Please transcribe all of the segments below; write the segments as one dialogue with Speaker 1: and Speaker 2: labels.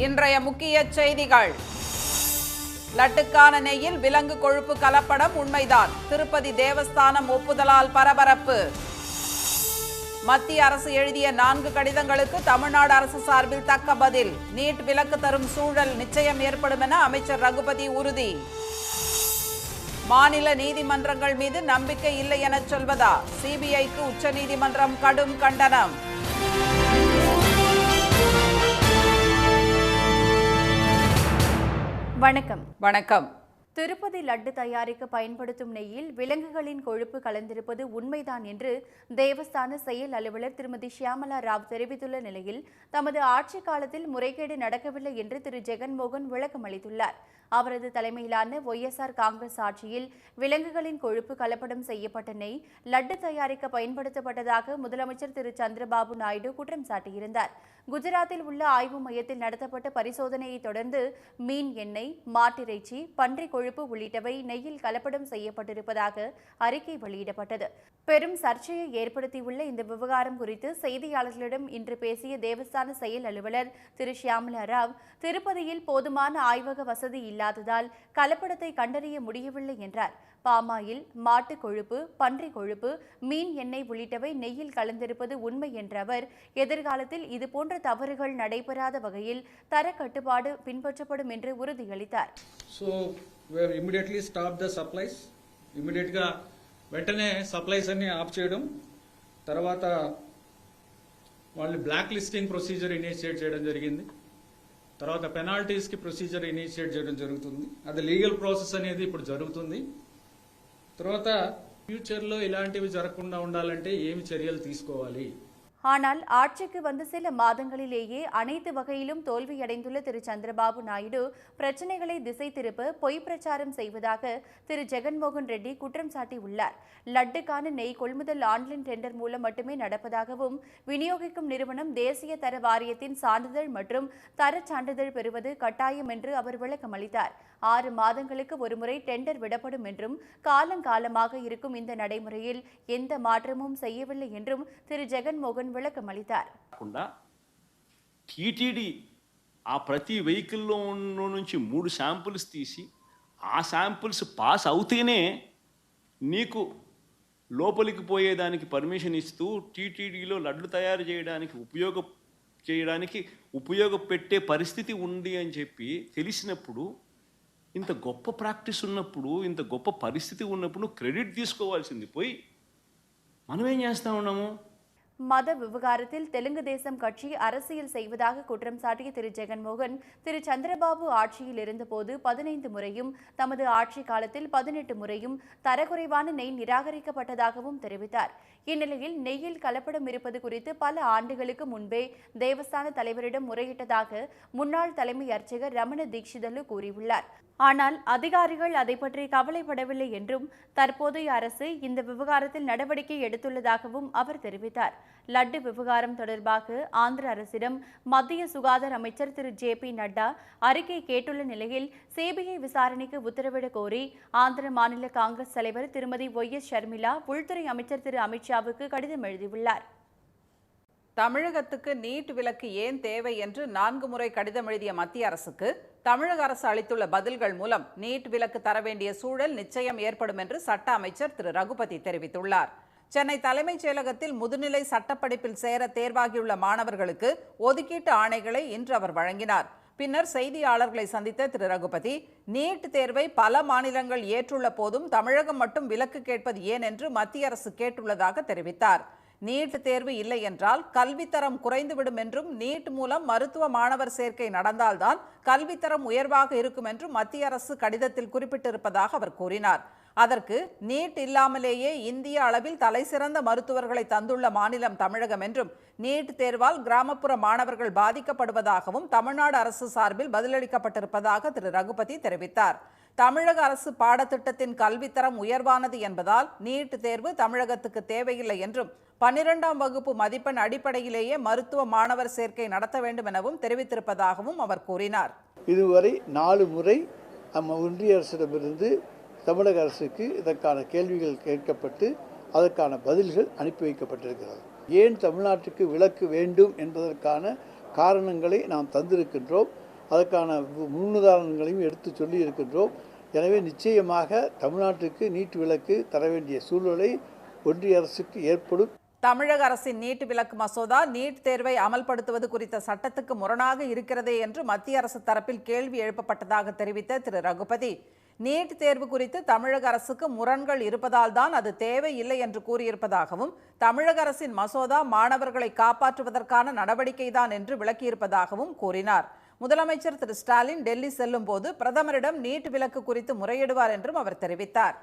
Speaker 1: இன்றைய முக்கிய செய்திகள். லட்டுக்கான நெய்யில் விலங்கு கொழுப்பு கலப்படம் உண்மைதான். திருப்பதி தேவஸ்தானம் ஒப்புதலால் பரபரப்பு. மத்திய அரசு எழுதிய 4 கடிதங்களுக்கு தமிழ்நாடு அரசு சார்பில் தக்க பதில். நீட் விலக்கு தரும் சூழல் நிச்சயம் ஏற்படும் என அமைச்சர் ரகுபதி உறுதி. மாநில நீதிமன்றங்கள் மீது நம்பிக்கை இல்லை என சொல்வதா? சிபிஐக்கு உச்சநீதிமன்றம் கடும் கண்டனம்.
Speaker 2: வணக்கம்.
Speaker 1: வணக்கம்.
Speaker 2: திருப்பதி லட்டு தயாரிக்க பயன்படுத்தும் நெய்யில் விலங்குகளின் கொழுப்பு கலந்திருப்பது உண்மைதான் என்று தேவஸ்தான செயல் அலுவலர் திருமதி ஷியாமலா ராவ் தெரிவித்துள்ள நிலையில் தமது ஆட்சி காலத்தில் முறைகேடு நடக்கவில்லை என்று திரு ஜெகன்மோகன் விளக்கம் அளித்துள்ளார். அவரது தலைமையிலான ஒய்எஸ்ஆர் காங்கிரஸ் ஆட்சியில் விலங்குகளின் கொழுப்பு கலப்படம் செய்யப்பட்ட நெய் லட்டு தயாரிக்க பயன்படுத்தப்பட்டதாக முதலமைச்சர் திரு சந்திரபாபு நாயுடு குற்றம் சாட்டியிருந்தார். குஜராத்தில் உள்ள ஆய்வு மையத்தில் நடத்தப்பட்ட பரிசோதனையை தொடர்ந்து மீன் எண்ணெய், மாட்டிறைச்சி, பன்றி கொழுப்பு உள்ளிட்டவை நெய்யில் கலப்படம் செய்யப்பட்டிருப்பதாக அறிக்கை வெளியிடப்பட்டது. பெரும் சர்ச்சையை ஏற்படுத்தியுள்ள இந்த விவகாரம் குறித்து செய்தியாளர்களிடம் இன்று பேசிய தேவஸ்தான செயல் அலுவலர் திரு ஷியாமலா ராவ், திருப்பதியில் போதுமான ஆய்வக வசதி இல்லாததால் கலப்படத்தை கண்டறிய முடியவில்லை என்றார். பாமாயில், மாட்டு கொழுப்பு, பன்றி கொழுப்பு, மீன் எண்ணெய் உள்ளிட்டவை நெய்யில் கலந்திருப்பது உண்மை என்ற அவர், எதிர்காலத்தில் இதுபோன்ற தவறுகள் நடைபெறாத வகையில் தர கட்டுப்பாடு பின்பற்றப்படும் என்று உறுதியளித்தார்.
Speaker 3: వెంటనే సప్లైస్ అన్ని ఆఫ్ చేయడం, తర్వాత వాళ్ళు బ్లాక్ లిస్టింగ్ ప్రొసీజర్ ఇనిషియేట్ చేయడం జరిగింది. తర్వాత పెనాల్టీస్కి ప్రొసీజర్ ఇనిషియేట్ చేయడం జరుగుతుంది. అది లీగల్ ప్రాసెస్ అనేది ఇప్పుడు జరుగుతుంది. తర్వాత ఫ్యూచర్లో ఇలాంటివి జరగకుండా ఉండాలంటే ఏమి చర్యలు తీసుకోవాలి?
Speaker 2: ஆனால் ஆட்சிக்கு வந்து சில மாதங்களிலேயே அனைத்து வகையிலும் தோல்வியடைந்துள்ள திரு சந்திரபாபு நாயுடு பிரச்சினைகளை திசை திருப்ப பொய் பிரச்சாரம் செய்வதாக திரு ஜெகன்மோகன் ரெட்டி குற்றம் சாட்டியுள்ளார். லட்டுக்கான நெய் கொள்முதல் ஆன்லைன் டெண்டர் மூலம் மட்டுமே நடப்பதாகவும், விநியோகிக்கும் நிறுவனம் தேசிய தர வாரியத்தின் சான்றிதழ் மற்றும் தர சான்றிதழ் பெறுவது கட்டாயம் என்று அவர் விளக்கம் அளித்தார். 6 மாதங்களுக்கு ஒருமுறை டெண்டர் விடப்படும் என்றும், காலங்காலமாக இருக்கும் இந்த நடைமுறையில் எந்த மாற்றமும் செய்யவில்லை என்றும் திரு ஜெகன்மோகன் విளకం అளிతారు.
Speaker 4: టీటీడీ ఆ ప్రతి వెహికల్లో నుంచి 3 శాంపుల్స్ తీసి ఆ శాంపుల్స్ పాస్ అవుతేనే నీకు లోపలికి పోయేదానికి పర్మిషన్ ఇస్తూ టీటీడీలో లడ్లు తయారు చేయడానికి ఉపయోగపెట్టే పరిస్థితి ఉంది అని చెప్పి తెలిసినప్పుడు, ఇంత గొప్ప ప్రాక్టీస్ ఉన్నప్పుడు, ఇంత గొప్ప పరిస్థితి ఉన్నప్పుడు క్రెడిట్ తీసుకోవాల్సింది పోయి మనం ఏం చేస్తా ఉన్నాము?
Speaker 2: மத விவகாரத்தில் தெலுங்கு தேசம் கட்சி அரசியல் செய்வதாக குற்றம் சாட்டிய திரு ஜெகன்மோகன், திரு சந்திரபாபு ஆட்சியில் இருந்தபோது 15 முறையும், தமது ஆட்சி காலத்தில் 18 முறையும் தரக்குறைவான நெய் நிராகரிக்கப்பட்டதாகவும் தெரிவித்தார். இந்நிலையில் நெய்யில் கலப்படம் இருப்பது குறித்து பல ஆண்டுகளுக்கு முன்பே தேவஸ்தான தலைவரிடம் முறையிட்டதாக முன்னாள் தலைமை அர்ச்சகர் ரமண தீட்சிதலு கூறியுள்ளார். ஆனால் அதிகாரிகள் அதை பற்றி கவலைப்படவில்லை என்றும், தற்போதைய அரசு இந்த விவகாரத்தில் நடவடிக்கை எடுத்துள்ளதாகவும் அவர் தெரிவித்தார். லட்டு விவகாரம் தொடர்பாக ஆந்திர அரசிடம் மத்திய சுகாதார அமைச்சர் திரு ஜே.பி. நட்டா அறிக்கை கேட்டுள்ள நிலையில் சிபிஐ விசாரணைக்கு உத்தரவிட கோரி ஆந்திர மாநில காங்கிரஸ் தலைவர் திருமதி ஒய்.எஸ். ஷர்மிளா உள்துறை அமைச்சர் திரு அமித்ஷாவுக்கு கடிதம் எழுதியுள்ளார்.
Speaker 1: தமிழகத்துக்கு நீட் விலக்கு ஏன் தேவை என்று 4 முறை கடிதம் எழுதிய மத்திய அரசுக்கு தமிழக அரசு அளித்துள்ள பதில்கள் மூலம் நீட் விலக்கு தர வேண்டிய சூழல் நிச்சயம் ஏற்படும் என்று சட்ட அமைச்சர் திரு ரகுபதி தெரிவித்துள்ளார். சென்னை தலைமைச் செயலகத்தில் முதுநிலை சட்டப்படிப்பில் சேர தேர்வாகியுள்ள மாணவர்களுக்கு ஒதுக்கீட்டு ஆணைகளை இன்று அவர் வழங்கினார். பின்னர் செய்தியாளர்களை சந்தித்த திரு ரகுபதி, நீட் தேர்வை பல மாநிலங்கள் ஏற்றுள்ள போதும் தமிழகம் மட்டும் விலக்கு கேட்பது ஏன் என்று மத்திய அரசு கேட்டுள்ளதாக தெரிவித்தார். நீட் தேர்வு இல்லை என்றால் கல்வித்தரம் குறைந்துவிடும் என்றும், நீட் மூலம் மருத்துவ மாணவர் சேர்க்கை நடந்தால்தான் கல்வித்தரம் உயர்வாக இருக்கும் என்றும் மத்திய அரசு கடிதத்தில் குறிப்பிட்டிருப்பதாக அவர் கூறினார். அதற்கு நீட் இல்லாமலேயே இந்திய அளவில் தலைசிறந்த மருத்துவர்களை தந்துள்ள மாநிலம் தமிழகம் என்றும், நீட் தேர்வால் கிராமப்புற மாணவர்கள் பாதிக்கப்படுவதாகவும் தமிழ்நாடு அரசு சார்பில் பதிலளிக்கப்பட்டிருப்பதாக திரு ரகுபதி தெரிவித்தார். தமிழக அரசு பாடத்திட்டத்தின் கல்வித்தரம் உயர்வானது என்பதால் நீட் தேர்வு தமிழகத்துக்கு தேவையில்லை என்றும், 12ஆம் வகுப்பு மதிப்பெண் அடிப்படையிலேயே மருத்துவ மாணவர் சேர்க்கை நடத்த வேண்டும் எனவும் தெரிவித்திருப்பதாகவும் அவர் கூறினார்.
Speaker 5: இதுவரை 4 முறை ஒன்றிய அரசிடமிருந்து தமிழக அரசுக்கு இதற்கான கேள்விகள் கேட்கப்பட்டு அதற்கான பதில்கள் அனுப்பி வைக்கப்பட்டிருக்கிறது. ஏன் தமிழ்நாட்டுக்கு விலக்கு வேண்டும் என்பதற்கான காரணங்களை நாம் தந்திருக்கின்றோம். அதற்கான முன்னுதாரணங்களையும் எடுத்து சொல்லி இருக்கின்றோம். எனவே நிச்சயமாக தமிழ்நாட்டுக்கு நீட் விலக்கு தர வேண்டிய சூழ்நிலை ஒன்றிய அரசுக்கு ஏற்படும்.
Speaker 1: தமிழக அரசின் நீட் விலக்கு மசோதா நீட் தேர்வை அமல்படுத்துவது குறித்த சட்டத்துக்கு முரணாக இருக்கிறதே என்று மத்திய அரசு தரப்பில் கேள்வி எழுப்பப்பட்டதாக தெரிவித்த திரு ரகுபதி, நீட் தேர்வு குறித்து தமிழக அரசுக்கு முரண்கள் இருப்பதால் தான் அது தேவையில்லை என்று கூறியிருப்பதாகவும், தமிழக அரசின் மசோதா மாணவர்களை காப்பாற்றுவதற்கான நடவடிக்கைதான் என்று விளக்கியிருப்பதாகவும் கூறினார். முதலமைச்சர் திரு ஸ்டாலின் டெல்லி செல்லும் போது பிரதமரிடம் நீட் விலக்கு குறித்து முறையிடுவார் என்றும் அவர் தெரிவித்தார்.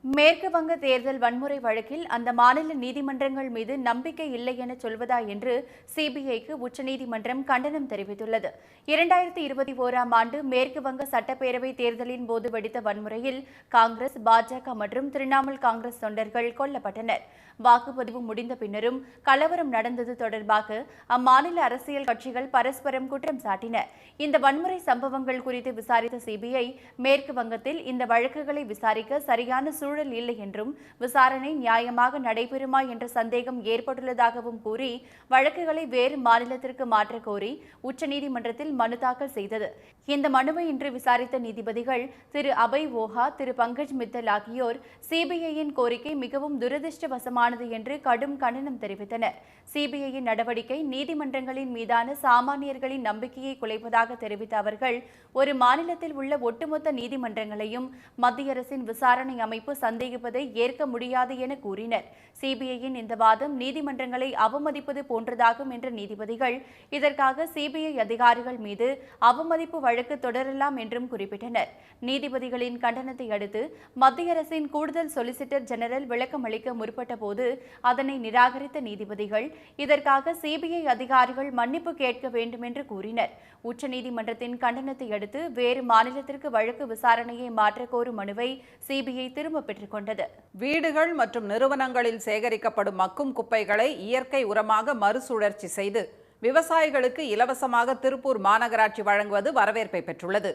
Speaker 2: மேற்கு வங்க தேர்தல் வன்முறை வழக்கில் அந்த மாநில நீதிமன்றங்கள் மீது நம்பிக்கை இல்லை என சொல்வதா என்று சிபிஐக்கு உச்சநீதிமன்றம் கண்டனம் தெரிவித்துள்ளது. 2021ஆம் ஆண்டு மேற்கு வங்க சட்டப்பேரவை தேர்தலின் போது வெடித்த வன்முறையில் காங்கிரஸ், பாஜக மற்றும் திரிணாமுல் காங்கிரஸ் தொண்டர்கள் கொல்லப்பட்டனர். வாக்குப்பதிவு முடிந்த பின்னரும் கலவரம் நடந்தது தொடர்பாக அம்மாநில அரசியல் கட்சிகள் பரஸ்பரம் குற்றம் சாட்டின. இந்த வன்முறை சம்பவங்கள் குறித்து விசாரித்த சிபிஐ, மேற்கு வங்கத்தில் இந்த வழக்குகளை விசாரிக்க சரியான சூழல் இல்லை என்றும், விசாரணை நியாயமாக நடைபெறுமா என்ற சந்தேகம் ஏற்பட்டுள்ளதாகவும் கூறி வழக்குகளை வேறு மாநிலத்திற்கு மாற்றக் கோரி உச்சநீதிமன்றத்தில் மனு தாக்கல் செய்தது. இந்த மனுவை இன்று விசாரித்த நீதிபதிகள் திரு அபய் ஓஹா, திரு பங்கஜ் மித்தல் ஆகியோர் சிபிஐயின் கோரிக்கை மிகவும் துரதிருஷ்டவசமானது என்று கடும் கண்டனம் தெரிவித்தனர். சிபிஐயின் நடவடிக்கை நீதிமன்றங்களின் மீதான சாமானியர்களின் நம்பிக்கையை குலைப்பதாக தெரிவித்த அவர்கள், ஒரு மாநிலத்தில் உள்ள ஒட்டுமொத்த நீதிமன்றங்களையும் மத்திய அரசின் விசாரணை அமைப்பு சந்தேகிப்பதை ஏற்க முடியாது என கூறினர். சிபிஐயின் இந்த வாதம் நீதிமன்றங்களை அவமதிப்பது போன்றதாகும் என்ற நீதிபதிகள், இதற்காக சிபிஐ அதிகாரிகள் மீது அவமதிப்பு வழக்கு தொடரலாம் என்றும் குறிப்பிட்டனர். நீதிபதிகளின் கண்டனத்தை அடுத்து மத்திய அரசின் கூடுதல் சொலிசிட்டர் ஜெனரல் விளக்கம் அளிக்க முற்பட்ட போது அதனை நிராகரித்த நீதிபதிகள், இதற்காக சிபிஐ அதிகாரிகள் மன்னிப்பு கேட்க வேண்டும் என்று கூறினர். உச்சநீதிமன்றத்தின் கண்டனத்தை அடுத்து வேறு மாநிலத்திற்கு வழக்கு விசாரணையை மாற்றக் கோரும் மனுவை சிபிஐ திரும்ப பெற்றுக் கொண்டது.
Speaker 1: வீடுகள் மற்றும் நிறுவனங்களில் சேகரிக்கப்படும் மக்கும் குப்பைகளை இயற்கை உரமாக மறுசுழற்சி செய்து விவசாயிகளுக்கு இலவசமாக திருப்பூர் மாநகராட்சி வழங்குவது வரவேற்பை பெற்றுள்ளது.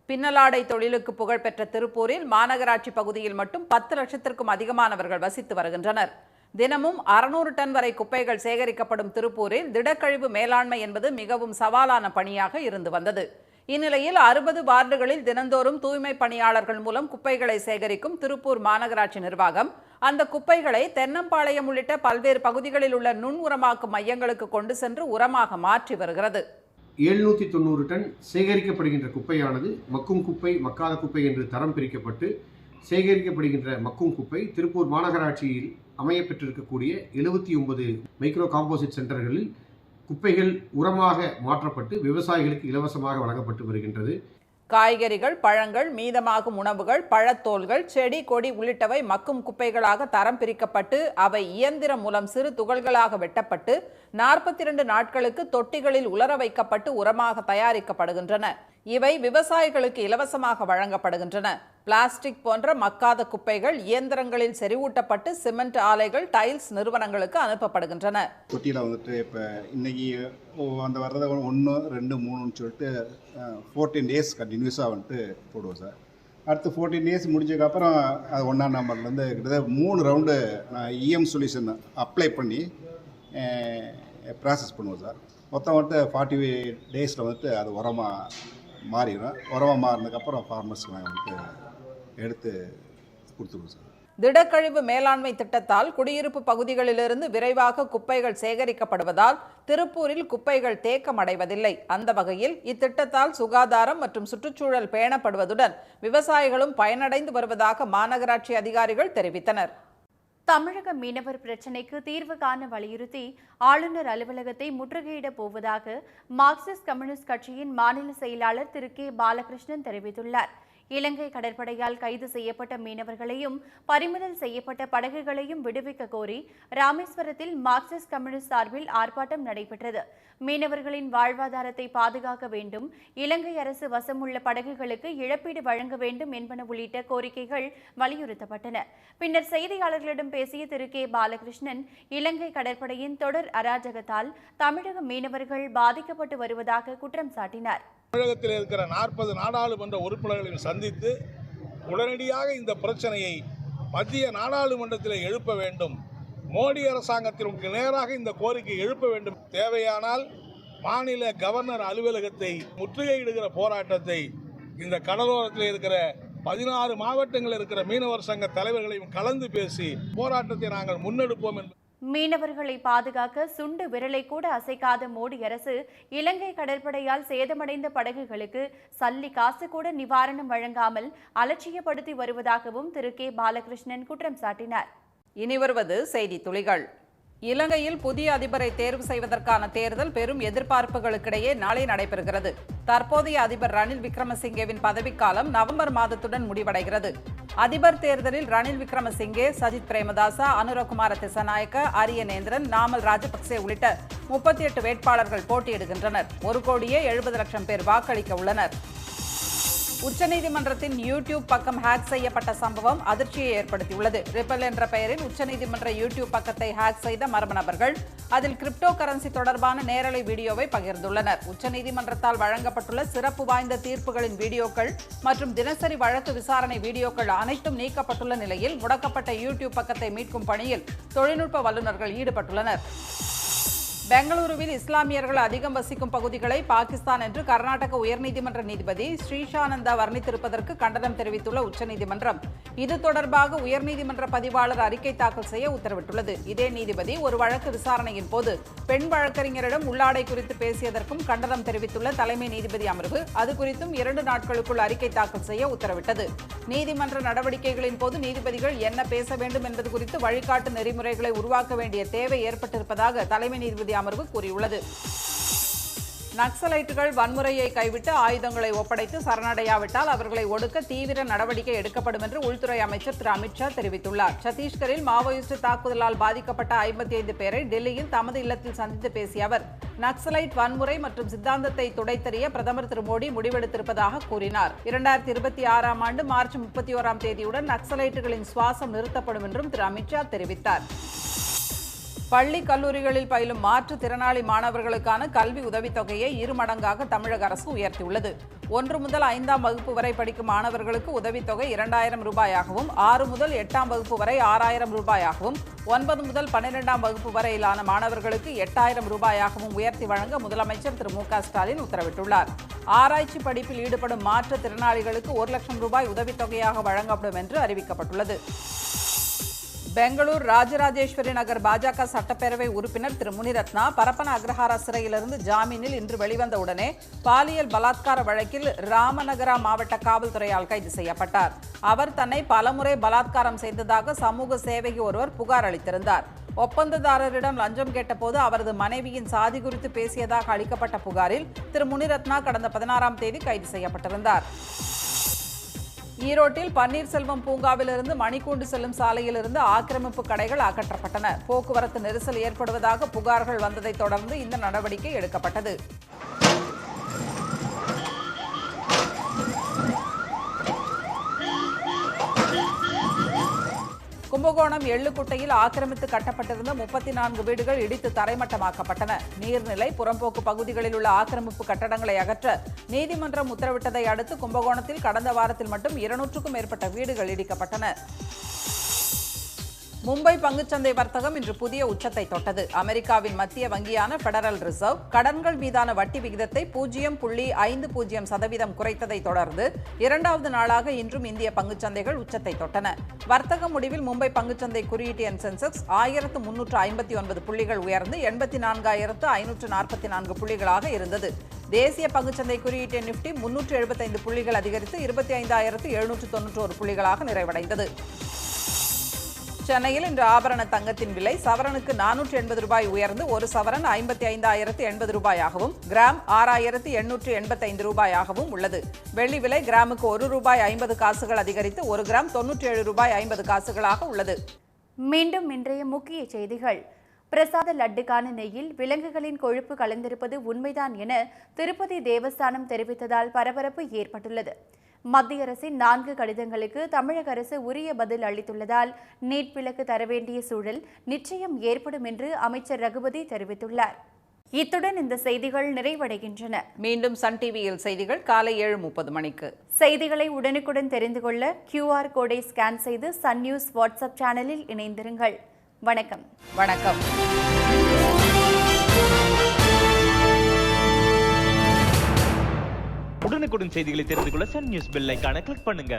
Speaker 1: பின்னலாடை தொழிலுக்கு புகழ்பெற்ற திருப்பூரில் மாநகராட்சி பகுதியில் மட்டும் 10 லட்சத்திற்கும் அதிகமானவர்கள் வசித்து வருகின்றனர். தினமும் 600 டன் வரை குப்பைகள் சேகரிக்கப்படும் திருப்பூரில் திடக்கழிவு மேலாண்மை என்பது மிகவும் சவாலான பணியாக இருந்து வந்தது. இந்நிலையில் 60 வார்டுகளில் தினந்தோறும் தூய்மை பணியாளர்கள் மூலம் குப்பைகளை சேகரிக்கும் திருப்பூர் மாநகராட்சி நிர்வாகம் அந்த குப்பைகளை தென்னம்பாளையம் உள்ளிட்ட பல்வேறு பகுதிகளில் உள்ள நுண் உரமாக்கும் மையங்களுக்கு கொண்டு சென்று உரமாக மாற்றி வருகிறது.
Speaker 6: 790 டன் சேகரிக்கப்படுகின்ற குப்பையானது மக்கும் குப்பை, மக்காத குப்பை என்று தரம் பிரிக்கப்பட்டு சேகரிக்கப்படுகின்ற மக்கும் குப்பை திருப்பூர் மாநகராட்சியில் அமையப்பெற்றிருக்கக்கூடிய 79 மைக்ரோ காம்போசிட் சென்டர்களில் குப்பைகள் உரமாக மாற்றப்பட்டு விவசாயிகளுக்கு இலவசமாக வழங்கப்பட்டு வருகின்றது.
Speaker 1: காய்கறிகள், பழங்கள், மீதமாகும் உணவுகள், பழத்தோல்கள், செடி கொடி உள்ளிட்டவை மக்கும் குப்பைகளாக தரம் பிரிக்கப்பட்டு அவை இயந்திரம் மூலம் சிறு துகள்களாக வெட்டப்பட்டு 42 நாட்களுக்கு தொட்டிகளில் உலர வைக்கப்பட்டு உரமாக தயாரிக்கப்படுகின்றன. இவை விவசாயிகளுக்கு இலவசமாக வழங்கப்படுகின்றன. பிளாஸ்டிக் போன்ற மக்காத குப்பைகள் இயந்திரங்களில் செறிவூட்டப்பட்டு சிமெண்ட் ஆலைகள், டைல்ஸ் நிறுவனங்களுக்கு அனுப்பப்படுகின்றன.
Speaker 7: தொட்டியில் வந்துட்டு இப்போ இன்னைக்கு அந்த வர்றதை 1, 2, 3ன்னு சொல்லிட்டு 14 டேஸ் கண்டினியூஸாக வந்துட்டு போடுவோம் சார். அடுத்து 14 டேஸ் முடிஞ்சதுக்கப்புறம் அது 1ஆம் நம்பர்லேருந்து கிட்டத்தட்ட 3 ரவுண்டு இஎம் சொல்யூஷன் அப்ளை பண்ணி ப்ராசஸ் பண்ணுவோம் சார். மொத்தம் வந்துட்டு 40 டேஸில் வந்துட்டு அது உரமாக மாறிடும். உரமாக மாறினதுக்கப்புறம் ஃபார்மர்ஸ்க்கு நாங்கள் வந்துட்டு எடுத்து கொடுத்துருவோம் சார்.
Speaker 1: திடக்கழிவு மேலாண்மை திட்டத்தால் குடியிருப்பு பகுதிகளிலிருந்து விரைவாக குப்பைகள் சேகரிக்கப்படுவதால் திருப்பூரில் குப்பைகள் தேக்கமடைவதில்லை. அந்த வகையில் இத்திட்டத்தால் சுகாதாரம் மற்றும் சுற்றுச்சூழல் பேணப்படுவதுடன் விவசாயிகளும் பயனடைந்து வருவதாக மாநகராட்சி அதிகாரிகள் தெரிவித்தனர்.
Speaker 2: தமிழக மீனவர் பிரச்சினைக்கு தீர்வு காண வலியுறுத்தி ஆளுநர் அலுவலகத்தை முற்றுகையிடப் போவதாக மார்க்சிஸ்ட் கம்யூனிஸ்ட் கட்சியின் மாநில செயலாளர் திரு கே பாலகிருஷ்ணன் தெரிவித்துள்ளார். இலங்கை கடற்படையால் கைது செய்யப்பட்ட மீனவர்களையும் பறிமுதல் செய்யப்பட்ட படகுகளையும் விடுவிக்க கோரி ராமேஸ்வரத்தில் மார்க்சிஸ்ட் கம்யூனிஸ்ட் சார்பில் ஆர்ப்பாட்டம் நடைபெற்றது. மீனவர்களின் வாழ்வாதாரத்தை பாதுகாக்க வேண்டும், இலங்கை அரசு வசமுள்ள படகுகளுக்கு இழப்பீடு வழங்க வேண்டும் என்பன உள்ளிட்ட கோரிக்கைகள் வலியுறுத்தப்பட்டன. பின்னர் செய்தியாளர்களிடம் பேசிய திரு கே பாலகிருஷ்ணன், இலங்கை கடற்படையின் தொடர் அராஜகத்தால் தமிழக மீனவர்கள் பாதிக்கப்பட்டு வருவதாக குற்றம் சாட்டினார்.
Speaker 8: தமிழகத்தில் இருக்கிற 40 நாடாளுமன்ற உறுப்பினர்களையும் சந்தித்து உடனடியாக இந்த பிரச்சனையை மத்திய நாடாளுமன்றத்தில் எழுப்ப வேண்டும். மோடி அரசாங்கத்திற்கு நேராக இந்த கோரிக்கை எழுப்ப வேண்டும். தேவையானால் மாநில கவர்னர் அலுவலகத்தை முற்றுகையிடுகிற போராட்டத்தை இந்த கடலோரத்தில் இருக்கிற 16 மாவட்டங்களில் இருக்கிற மீனவர் சங்க தலைவர்களையும் கலந்து பேசி போராட்டத்தை நாங்கள் முன்னெடுப்போம் என்று.
Speaker 2: மீனவர்களை பாதுகாக்க சுண்டு விரலை கூட அசைக்காத மோடி அரசு இலங்கை கடற்படையால் சேதமடைந்த படகுகளுக்கு சல்லி காசு கூட நிவாரணம் வழங்காமல் அலட்சியப்படுத்தி வருவதாகவும் திரு கே பாலகிருஷ்ணன் குற்றம் சாட்டினார்.
Speaker 1: இனி வருவது செய்தி துளிகள். இலங்கையில் புதிய அதிபரை தேர்வு செய்வதற்கான தேர்தல் பெரும் எதிர்பார்ப்புகளுக்கிடையே நாளை நடைபெறுகிறது. தற்போதைய அதிபர் ரணில் விக்ரமசிங்கேவின் பதவிக்காலம் நவம்பர் மாதத்துடன் முடிவடைகிறது. அதிபர் தேர்தலில் ரணில் விக்ரமசிங்கே, சஜித் பிரேமதாசா, அனுரகுமார திசாநாயக்க, அரியநேந்திரன், நாமல் ராஜபக்சே உள்ளிட்ட 38 வேட்பாளர்கள் போட்டியிடுகின்றனர். 1,70,00,000 பேர் வாக்களிக்க உள்ளனர். உச்சநீதிமன்றத்தின் யூடியூப் பக்கம் ஹேக் செய்யப்பட்ட சம்பவம் அதிர்ச்சியை ஏற்படுத்தியுள்ளது. ரிப்பல் என்ற பெயரில் உச்சநீதிமன்ற யூடியூப் பக்கத்தை ஹேக் செய்த மர்ம நபர்கள் அதில் கிரிப்டோ கரன்சி தொடர்பான நேரலை வீடியோவை பகிர்ந்துள்ளனர். உச்சநீதிமன்றத்தால் வழங்கப்பட்டுள்ள சிறப்பு வாய்ந்த தீர்ப்புகளின் வீடியோக்கள் மற்றும் தினசரி வழக்கு விசாரணை வீடியோக்கள் அனைத்தும் நீக்கப்பட்டுள்ள நிலையில் முடக்கப்பட்ட யூடியூப் பக்கத்தை மீட்கும் பணியில் தொழில்நுட்ப வல்லுநர்கள் ஈடுபட்டுள்ளனர். பெங்களூருவில் இஸ்லாமியர்கள் அதிகம் வசிக்கும் பகுதிகளை பாகிஸ்தான் என்று கர்நாடக உயர்நீதிமன்ற நீதிபதி ஸ்ரீஷானந்தா வர்ணித்திருப்பதற்கு கண்டனம் தெரிவித்துள்ள உச்சநீதிமன்றம் இது தொடர்பாக உயர்நீதிமன்ற பதிவாளர் அறிக்கை தாக்கல் செய்ய உத்தரவிட்டுள்ளது. இதே நீதிபதி ஒரு வழக்கு விசாரணையின் போது பெண் வழக்கறிஞரிடம் உள்ளாடை குறித்து பேசியதற்கும் கண்டனம் தெரிவித்துள்ள தலைமை நீதிபதி அமர்வு அது குறித்தும் 2 நாட்களுக்குள் அறிக்கை தாக்கல் செய்ய உத்தரவிட்டது. நீதிமன்ற நடவடிக்கைகளின் போது நீதிபதிகள் என்ன பேச வேண்டும் என்பது குறித்து வழிகாட்டு நெறிமுறைகளை உருவாக்க வேண்டிய தேவை ஏற்பட்டிருப்பதாக தலைமை நீதிபதி அமர்வு கூறியுள்ளது. நக்சலைட்டுகள் வன்முறையை கைவிட்டு ஆயுதங்களை ஒப்படைத்து சரணடையாவிட்டால் அவர்களை ஒடுக்க தீவிர நடவடிக்கை எடுக்கப்படும் என்று உள்துறை அமைச்சர் திரு அமித்ஷா தெரிவித்துள்ளார். சத்தீஸ்கரில் மாவோயிஸ்ட் தாக்குதலால் பாதிக்கப்பட்ட 55 பேரை டெல்லியில் தமது இல்லத்தில் சந்தித்து பேசிய அவர் நக்சலைட் வன்முறை மற்றும் சித்தாந்தத்தை துடைத்தெறிய பிரதமர் திரு மோடி முடிவெடுத்திருப்பதாக கூறினார். 2026 ஆண்டு மார்ச் 31 தேதியுடன் நக்சலைட்டுகளின் சுவாசம் நிறுத்தப்படும் என்றும் திரு அமித்ஷா தெரிவித்தார். பள்ளி கல்லூரிகளில் பயிலும் மாற்றுத்திறனாளி மாணவர்களுக்கான கல்வி உதவித்தொகையை 2 மடங்காக தமிழக அரசு உயர்த்தியுள்ளது. 1 முதல் 5ஆம் வகுப்பு வரை படிக்கும் மாணவர்களுக்கு உதவித்தொகை 2000 ரூபாயாகவும், 6 முதல் 8ஆம் வகுப்பு வரை 6000 ரூபாயாகவும், 9 முதல் 12ஆம் வகுப்பு வரையிலான மாணவர்களுக்கு 8000 ரூபாயாகவும் உயர்த்தி வழங்க முதலமைச்சர் திரு மு க ஸ்டாலின் உத்தரவிட்டுள்ளார். ஆராய்ச்சி படிப்பில் ஈடுபடும் மாற்றுத்திறனாளிகளுக்கு 1 லட்சம் ரூபாய் உதவித்தொகையாக வழங்கப்படும் என்று அறிவிக்கப்பட்டுள்ளது. பெங்களூர் ராஜராஜேஸ்வரி நகர் பாஜக சட்டப்பேரவை உறுப்பினர் திரு முனிரத்னா பரப்பன அக்ரஹாரா சிறையிலிருந்து ஜாமீனில் இன்று வெளிவந்தவுடனே பாலியல் பலாத்கார வழக்கில் ராமநகரா மாவட்ட காவல்துறையால் கைது செய்யப்பட்டார். அவர் தன்னை பலமுறை பலாத்காரம் செய்ததாக சமூக சேவகி ஒருவர் புகார் அளித்திருந்தார். ஒப்பந்ததாரரிடம் லஞ்சம் கேட்டபோது அவரது மனைவியின் சாதி குறித்து பேசியதாக அளிக்கப்பட்ட புகாரில் திரு முனிரத்னா கடந்த 16ஆம் தேதி கைது செய்யப்பட்டிருந்தார். ஈரோட்டில் பன்னீர்செல்வம் பூங்காவிலிருந்து மணிக்கூண்டு செல்லும் சாலையிலிருந்து ஆக்கிரமிப்பு கடைகள் அகற்றப்பட்டன. போக்குவரத்து நெரிசல் ஏற்படுவதாக புகார்கள் வந்ததைத் தொடர்ந்து இந்த நடவடிக்கை எடுக்கப்பட்டது. கும்பகோணம் எள்ளுக்குட்டையில் ஆக்கிரமித்து கட்டப்பட்டிருந்த 34 வீடுகள் இடித்து தரைமட்டமாக்கப்பட்டன. நீர்நிலை, புறம்போக்கு பகுதிகளில் உள்ள ஆக்கிரமிப்பு கட்டடங்களை அகற்ற நீதிமன்றம் உத்தரவிட்டதை அடுத்து கும்பகோணத்தில் கடந்த வாரத்தில் மட்டும் 200க்கும் மேற்பட்ட வீடுகள் இடிக்கப்பட்டன. மும்பை பங்குச்சந்தை வர்த்தகம் இன்று புதிய உச்சத்தை தொட்டது. அமெரிக்காவின் மத்திய வங்கியான பெடரல் ரிசர்வ் கடன்கள் மீதான வட்டி விகிதத்தை 0.50% குறைத்ததை தொடர்ந்து 2வது நாளாக இன்றும் இந்திய பங்குச்சந்தைகள் உச்சத்தை தொட்டன. வர்த்தக முடிவில் மும்பை பங்குச்சந்தை குறியீட்டு எண் சென்செக்ஸ் 1359 புள்ளிகள் உயர்ந்து 84,544 புள்ளிகளாக இருந்தது. தேசிய பங்குச்சந்தை குறியீட்டு எண் நிப்டி 375 புள்ளிகள் அதிகரித்து 25,791 புள்ளிகளாக நிறைவடைந்தது. சென்னையில் இன்று ஆபரண தங்கத்தின் விலை சவரனுக்கு 480 ரூபாய் உயர்ந்து 1 சவரன் 55,080 ரூபாயாகவும், கிராம் 6,885 ரூபாயாகவும் உள்ளது. வெள்ளி விலை கிராமுக்கு 1 ரூபாய் 50 காசுகள் அதிகரித்து 1 கிராம் 97 ரூபாய் 50 காசுகளாக உள்ளது.
Speaker 2: மீண்டும் இன்றைய முக்கிய செய்திகள். பிரசாத லட்டுக்கான நெய்யில் விலங்குகளின் கொழுப்பு கலந்திருப்பது உண்மைதான் என திருப்பதி தேவஸ்தானம் தெரிவித்ததால் பரபரப்பு ஏற்பட்டுள்ளது. மத்திய அரசின் 4 கடிதங்களுக்கு தமிழக அரசு உரிய பதில் அளித்துள்ளதால் நீட் விலக்கு தர வேண்டிய சூழல் நிச்சயம் ஏற்படும் என்று அமைச்சர் ரகுபதி தெரிவித்துள்ளார். இத்துடன் இந்த செய்திகள் நிறைவடைகின்றன.
Speaker 1: மீண்டும் சன் டிவியில் செய்திகள் காலை 7:30 மணிக்கு.
Speaker 2: செய்திகளை உடனுக்குடன் தெரிந்து கொள்ள QR கோடை ஸ்கேன் செய்து சன் நியூஸ் வாட்ஸ்அப் சேனலில் இணைந்திருங்கள். வணக்கம்.
Speaker 9: உடனுக்குடன் செய்திகளை தெரிந்து கொள்ள சன் நியூஸ் பெல் ஐகானை கிளிக் பண்ணுங்க.